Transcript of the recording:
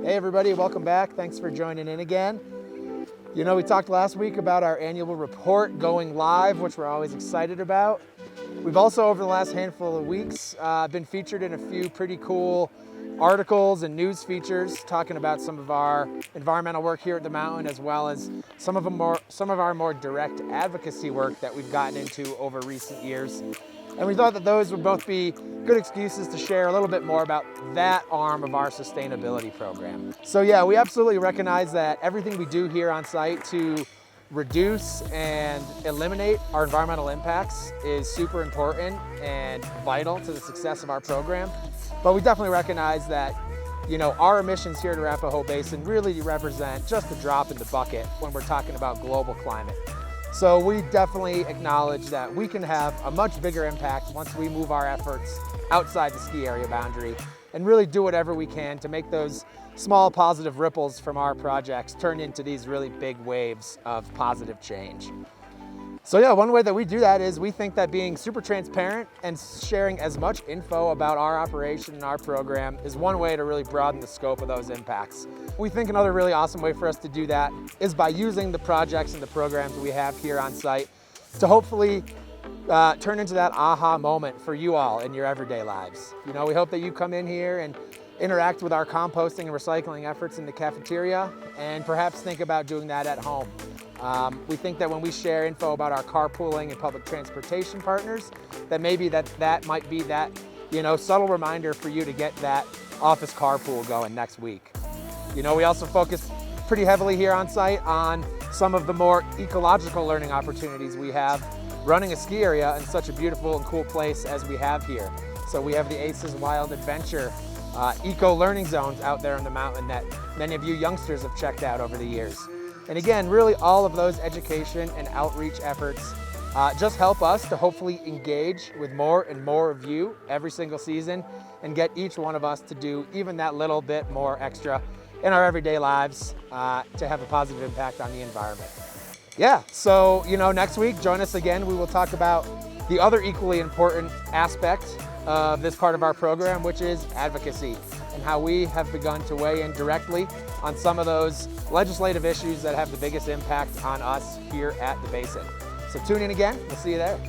Hey everybody, welcome back. Thanks for joining in again. You know, we talked last week about our annual report going live, which we're always excited about. We've also, over the last handful of weeks, been featured in a few pretty cool articles and news features talking about some of our environmental work here at the mountain, as well as some of our more direct advocacy work that we've gotten into over recent years. And we thought that those would both be good excuses to share a little bit more about that arm of our sustainability program. So yeah, we absolutely recognize that everything we do here on site to reduce and eliminate our environmental impacts is super important and vital to the success of our program. But we definitely recognize that, you know, our emissions here at Arapahoe Basin really represent just a drop in the bucket when we're talking about global climate. So we definitely acknowledge that we can have a much bigger impact once we move our efforts outside the ski area boundary and really do whatever we can to make those small positive ripples from our projects turn into these really big waves of positive change. So yeah, one way that we do that is we think that being super transparent and sharing as much info about our operation and our program is one way to really broaden the scope of those impacts. We think another really awesome way for us to do that is by using the projects and the programs we have here on site to hopefully turn into that aha moment for you all in your everyday lives. You know, we hope that you come in here and interact with our composting and recycling efforts in the cafeteria and perhaps think about doing that at home. We think that when we share info about our carpooling and public transportation partners, that maybe that might be that, you know, subtle reminder for you to get that office carpool going next week. You know, we also focus pretty heavily here on site on some of the more ecological learning opportunities we have running a ski area in such a beautiful and cool place as we have here. So we have the ACES Wild Adventure eco learning zones out there on the mountain that many of you youngsters have checked out over the years. And again, really all of those education and outreach efforts just help us to hopefully engage with more and more of you every single season and get each one of us to do even that little bit more extra in our everyday lives to have a positive impact on the environment. Yeah, so you know, next week, join us again. We will talk about the other equally important aspect of this part of our program, which is advocacy, and how we have begun to weigh in directly on some of those legislative issues that have the biggest impact on us here at the Basin. So tune in again, we'll see you there.